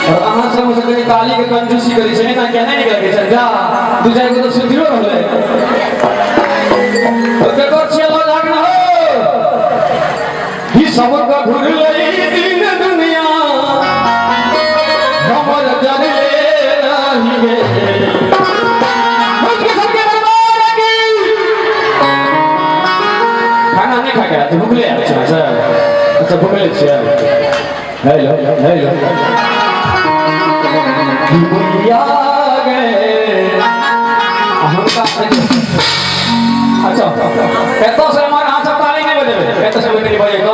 ताली के कंजूसी करी छे ना क्या नहीं निकल के चल जा तू जाए को तो सुधिरो रहले तो देखो चलो लाग ना हो ही सब का घुर लई दिन दुनिया हमर जाने रही गे मुझके सबके बर्बाद की खाना नहीं खा गया तू भूख ले अच्छा भूख ले हेलो भैया गए अच्छा कहता से हमारे हाथ सब ताली नहीं बजे कहता से नहीं बजे तो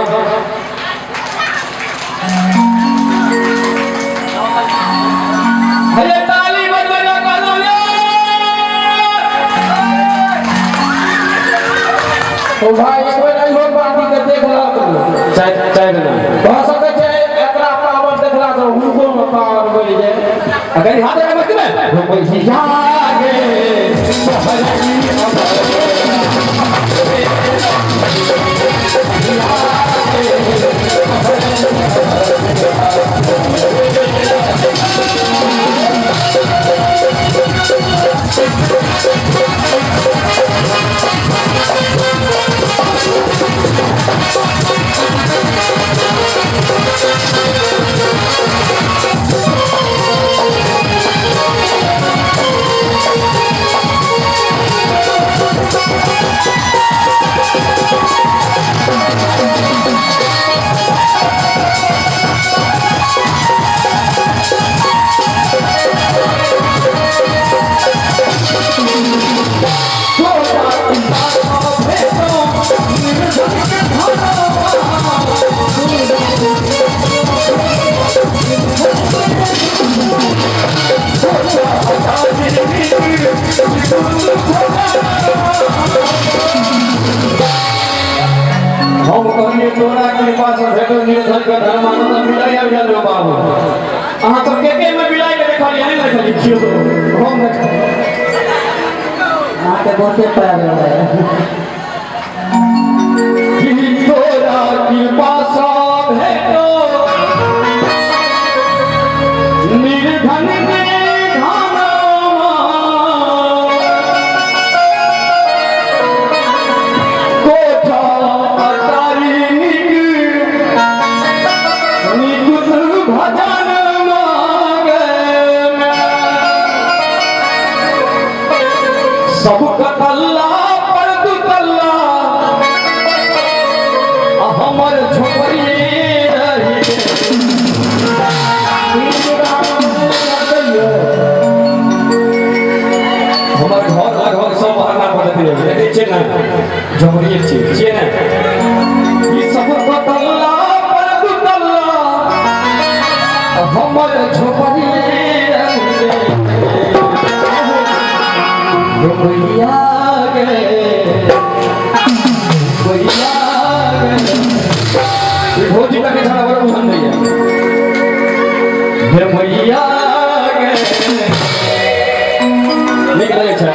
अरे ताली बजेगा करो तो भाई एक बार नहीं हो बाकी के देख ला चाय देना बहुत सके छे एकरा पावर देखला तो उनको पावर बोली जे अगर हाथ में मत में भैया गे हम कहिए तोरा कृपा से भेटो निर्धन के धर्मानंद मिलाई आ गेल रे बाबू अहाँ सब के में मिलाई के देखलिए नहीं देखलिए कियो हम हां के बहुते प्यार है तोरा कृपा से भेटो निर्धन के सब कल्ला पर तू कल्ला हमर झोपड़ी रही हमर घर लगभग सब बहाना पड़ती है देखे छे ना झोपड़ी छे ना ई सब कल्ला पर तू कल्ला हमर झोपड़ी भैया गए भोजी का के छाड़ा बड़ा बुझन भैया हे भैया गए निक लगे छै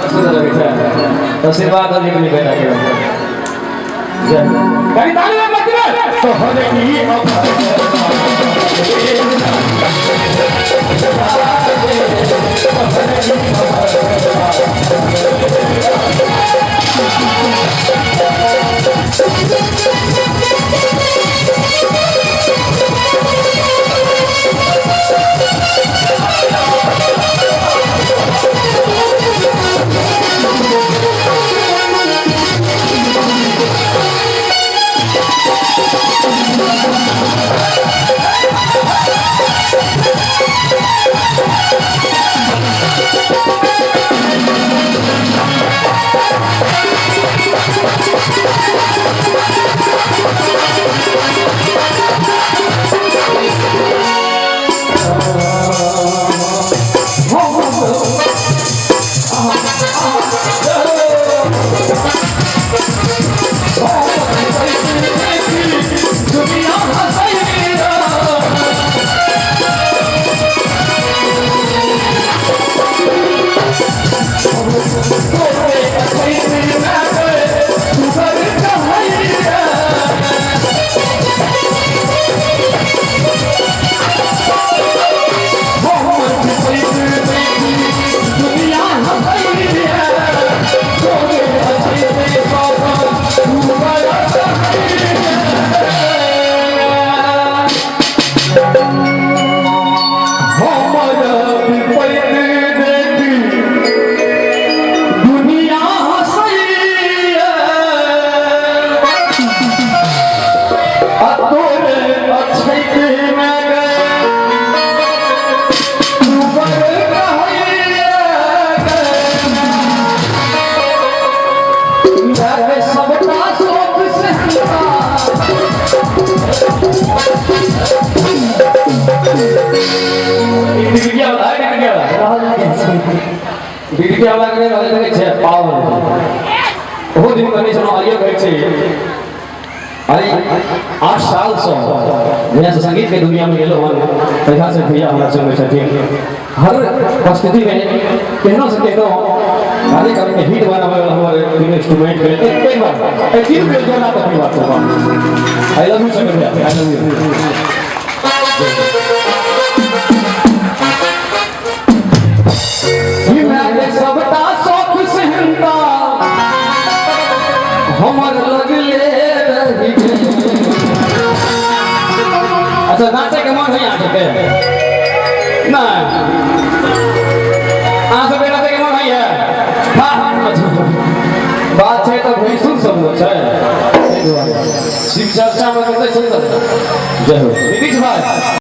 सुंदर लगे छै आशीर्वाद निक निक बेटा के जय कहीं ताली में मत दे तो हरे की दुनिया वीडियो वाला करे रहले देखे छै पावर बहुत दिन करने सुनो आइयो कहै छै आई 8 साल से दुनिया से संगीत के दुनिया में गेलो हन पैसा से भैया हमरा संग छथिन हर परिस्थिति में केहनो से केहनो गाने का के हिट बनावे वाला हमारे इंस्ट्रूमेंट के एक बार एक तीन पे जोना तो बात होगा आई लव यू संग भैया आई लव यू सबटा शौक सहनता हमर लगले रही। अच्छा नाचे के मन है यहाँ के ना अहाँ सब नाचे के मन है बात है तो भैंसुर सब लोग है शिव चर्चा में करते सुंदर जय हो नीतीश भाई।